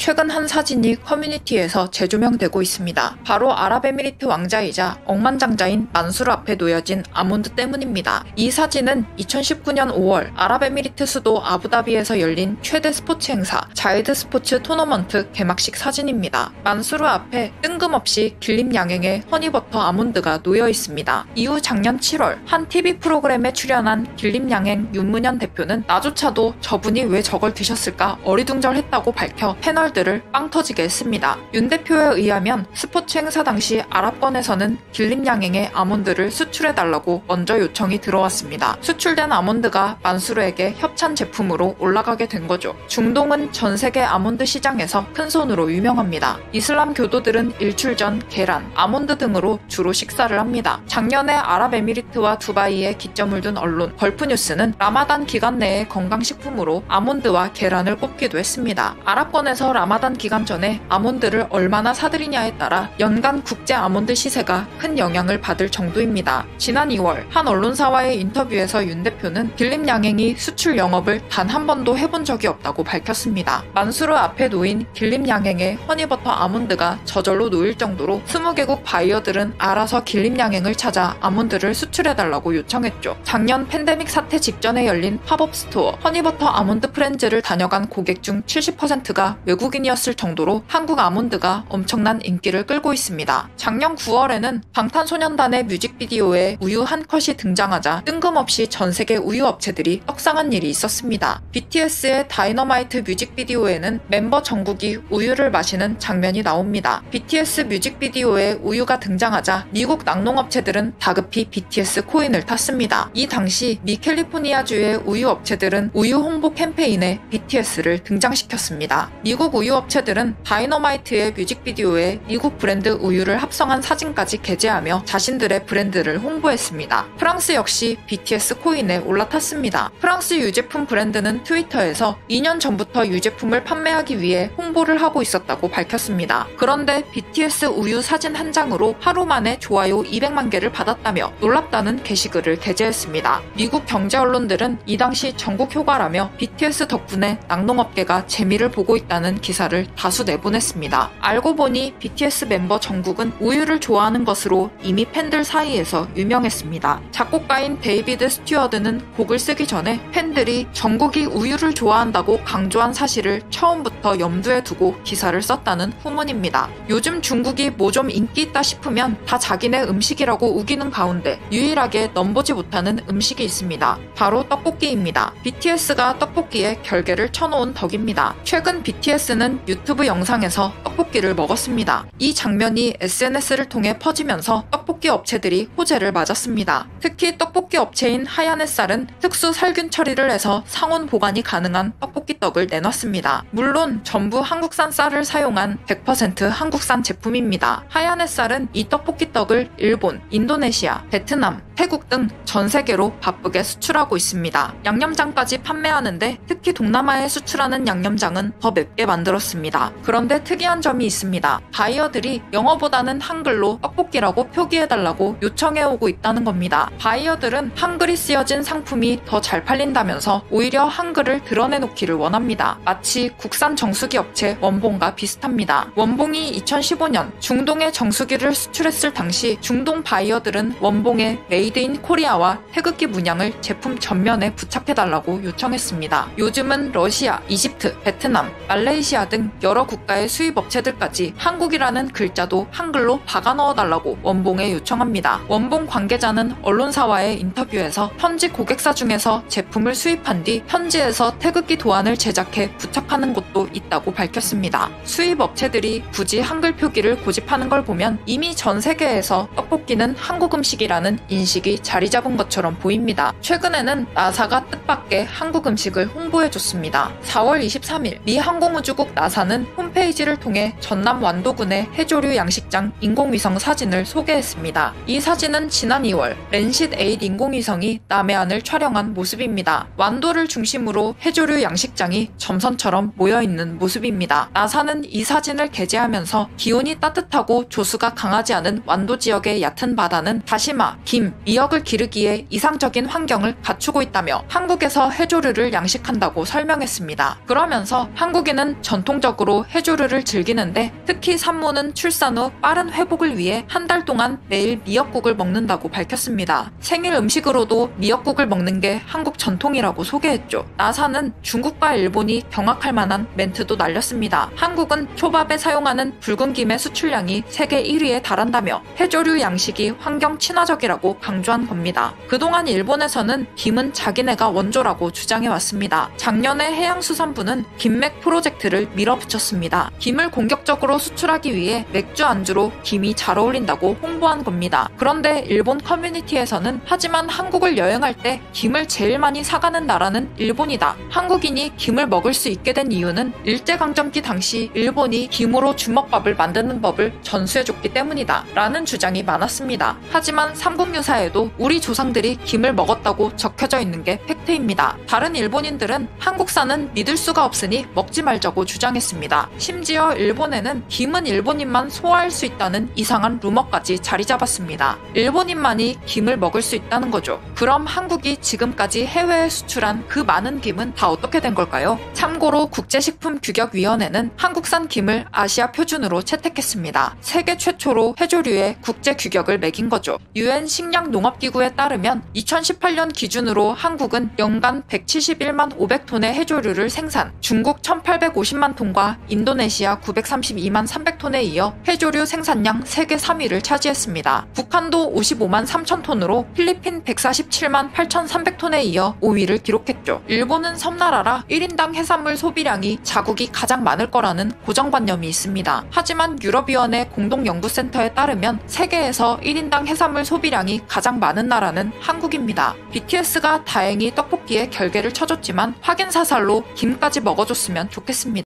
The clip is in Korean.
최근 한 사진이 커뮤니티에서 재조명되고 있습니다. 바로 아랍에미리트 왕자이자 억만장자인 만수르 앞에 놓여진 아몬드 때문입니다. 이 사진은 2019년 5월 아랍에미리트 수도 아부다비에서 열린 최대 스포츠 행사 자이드 스포츠 토너먼트 개막식 사진입니다. 만수르 앞에 뜬금없이 길림양행의 허니버터 아몬드가 놓여 있습니다. 이후 작년 7월 한 TV 프로그램에 출연한 길림양행 윤문현 대표는 나조차도 저분이 왜 저걸 드셨을까 어리둥절했다고 밝혀 패널들을 빵 터지게 했습니다. 윤 대표에 의하면 스포츠 행사 당시 아랍권에서는 길림양행의 아몬드를 수출해달라고 먼저 요청이 들어왔습니다. 수출된 아몬드가 만수르에게 협찬 제품으로 올라가게 된 거죠. 중동은 전 세계 아몬드 시장에서 큰손으로 유명합니다. 이슬람 교도들은 일출 전 계란, 아몬드 등으로 주로 식사를 합니다. 작년에 아랍에미리트와 두바이에 기점을 둔 언론 걸프뉴스는 라마단 기간 내의 건강식품으로 아몬드와 계란을 꼽기도 했습니다. 아랍권에서 라마단 기간 전에 아몬드를 얼마나 사들이냐에 따라 연간 국제 아몬드 시세가 큰 영향을 받을 정도입니다. 지난 2월 한 언론사와의 인터뷰에서 윤 대표는 길림양행이 수출 영업을 단 한 번도 해본 적이 없다고 밝혔습니다. 만수르 앞에 놓인 길림양행의 허니버터 아몬드가 저절로 놓일 정도로 20개국 바이어들은 알아서 길림양행을 찾아 아몬드를 수출해달라고 요청했죠. 작년 팬데믹 사태 직전에 열린 팝업 스토어 허니버터 아몬드 프렌즈를 다녀간 고객 중 70%가 외국인이었을 정도로 한국 아몬드가 엄청난 인기를 끌고 있습니다. 작년 9월에는 방탄소년단의 뮤직비디오에 우유 한 컷이 등장하자 뜬금없이 전 세계 우유 업체들이 떡상한 일이 있었습니다. BTS의 다이너마이트 뮤직비디오에는 멤버 정국이 우유를 마시는 장면이 나옵니다. BTS 뮤직비디오에 우유가 등장하자 미국 낙농업체들은 다급히 BTS 코인을 탔습니다. 이 당시 미 캘리포니아주의 우유 업체들은 우유 홍보 캠페인에 BTS를 등장시켰습니다. 미국 우유 업체들은 다이너마이트의 뮤직비디오에 미국 브랜드 우유를 합성한 사진까지 게재하며 자신들의 브랜드를 홍보했습니다. 프랑스 역시 BTS 코인에 올라탔습니다. 프랑스 유제품 브랜드는 트위터에서 2년 전부터 유제품을 판매하기 위해 홍보를 하고 있었다고 밝혔습니다. 그런데 BTS 우유 사진 한 장으로 하루 만에 좋아요 200만 개를 받았다며 놀랍다는 게시글을 게재했습니다. 미국 경제 언론들은 이 당시 전국 효과라며 BTS 덕분에 낙농업계가 재미를 보고 있다는 기사를 다수 내보냈습니다. 알고 보니 BTS 멤버 정국은 우유를 좋아하는 것으로 이미 팬들 사이에서 유명했습니다. 작곡가인 데이비드 스튜어드는 곡을 쓰기 전에 팬들이 정국이 우유를 좋아한다고 강조한 사실을 처음부터 염두에 두고 기사를 썼다는 후문입니다. 요즘 중국이 뭐 좀 인기 있다 싶으면 다 자기네 음식이라고 우기는 가운데 유일하게 넘보지 못하는 음식이 있습니다. 바로 떡볶이입니다. BTS가 떡볶이에 결계를 쳐놓은 덕입니다. 최근 BTS는 유튜브 영상에서 떡볶이를 먹었습니다. 이 장면이 SNS를 통해 퍼지면서 떡볶이 업체들이 호재를 맞았습니다. 특히 떡볶이 업체인 하얀햇살은 특수 살균 처리를 해서 상온 보관이 가능한 떡볶이 떡을 내놨습니다. 물론 전부 한국산 쌀을 사용한 100% 한국산 제품입니다. 하얀햇살은 이 떡볶이 떡을 일본, 인도네시아, 베트남, 태국 등 전 세계로 바쁘게 수출하고 있습니다. 양념장까지 판매하는데 특히 동남아에 수출하는 양념장은 더 맵게 만들었습니다. 그런데 특이한 점이 있습니다. 바이어들이 영어보다는 한글로 떡볶이라고 표기해달라고 요청해오고 있다는 겁니다. 바이어들은 한글이 쓰여진 상품이 더 잘 팔린다면서 오히려 한글을 드러내놓기를 원합니다. 마치 국산 정수기 업체 원봉과 비슷합니다. 원봉이 2015년 중동에 정수기를 수출했을 당시 중동 바이어들은 원봉의 메이드 인 코리아와 태극기 문양을 제품 전면에 부착해달라고 요청했습니다. 요즘은 러시아, 이집트, 베트남, 말레이시아 등 여러 국가의 수입 업체들까지 한국이라는 글자도 한글로 박아 넣어달라고 원봉에 요청합니다. 원봉 관계자는 언론사와의 인터뷰에서 현지 고객사 중에서 제품을 수입한 뒤 현지에서 태극기 도안을 제작해 부착하는 곳도 있다고 밝혔습니다. 수입 업체들이 굳이 한글 표기를 고집하는 걸 보면 이미 전 세계에서 떡볶이는 한국 음식이라는 인식이 자리 잡은 것처럼 보입니다. 최근에는 나사가 뜻밖의 한국 음식을 홍보해줬습니다. 4월 23일 미 항공우주국 나사는 홈페이지를 통해 전남 완도군의 해조류 양식장 인공위성 사진을 소개했습니다. 이 사진은 지난 2월 랜싯8 인공위성이 남해안을 촬영한 모습입니다. 완도를 중심으로 해조류 양식장이 점선처럼 모여있는 모습입니다. 나사는 이 사진을 게재하면서 기온이 따뜻하고 조수가 강하지 않은 완도 지역의 얕은 바다는 다시마, 김, 미역을 기르기에 이상적인 환경을 갖추고 있다며 한국에서 해조류를 양식한다고 설명했습니다. 그러면서 한국인은 전통적으로 해조류 해조류를 즐기는데 특히 산모는 출산 후 빠른 회복을 위해 한 달 동안 매일 미역국을 먹는다고 밝혔습니다. 생일 음식으로도 미역국을 먹는 게 한국 전통이라고 소개했죠. 나사는 중국과 일본이 경악할 만한 멘트도 날렸습니다. 한국은 초밥에 사용하는 붉은 김의 수출량이 세계 1위에 달한다며 해조류 양식이 환경 친화적이라고 강조한 겁니다. 그동안 일본에서는 김은 자기네가 원조라고 주장해왔습니다. 작년에 해양수산부는 김맥 프로젝트를 밀어붙였습니다. 김을 공격적으로 수출하기 위해 맥주 안주로 김이 잘 어울린다고 홍보한 겁니다. 그런데 일본 커뮤니티에서는 하지만 한국을 여행할 때 김을 제일 많이 사가는 나라는 일본이다. 한국인이 김을 먹을 수 있게 된 이유는 일제강점기 당시 일본이 김으로 주먹밥을 만드는 법을 전수해줬기 때문이다. 라는 주장이 많았습니다. 하지만 삼국유사에도 우리 조상들이 김을 먹었다고 적혀져 있는 게 팩트입니다. 다른 일본인들은 한국산은 믿을 수가 없으니 먹지 말자고 주장했습니다. 심지어 일본에는 김은 일본인만 소화할 수 있다는 이상한 루머까지 자리 잡았습니다. 일본인만이 김을 먹을 수 있다는 거죠. 그럼 한국이 지금까지 해외에 수출한 그 많은 김은 다 어떻게 된 걸까요? 참고로 국제식품규격위원회는 한국산 김을 아시아 표준으로 채택했습니다. 세계 최초로 해조류의 국제 규격을 매긴 거죠. UN 식량농업기구에 따르면 2018년 기준으로 한국은 연간 171만 500톤의 해조류를 생산, 중국 1850만 톤과 인도네시아 932만 300톤에 이어 해조류 생산량 세계 3위를 차지했습니다. 북한도 55만 3천 톤으로 필리핀 147만 8,300톤에 이어 5위를 기록했죠. 일본은 섬나라라 1인당 해산물 소비량이 자국이 가장 많을 거라는 고정관념이 있습니다. 하지만 유럽위원회 공동연구센터에 따르면 세계에서 1인당 해산물 소비량이 가장 많은 나라는 한국입니다. BTS가 다행히 떡볶이에 결계를 쳐줬지만 확인 사살로 김까지 먹어줬으면 좋겠습니다.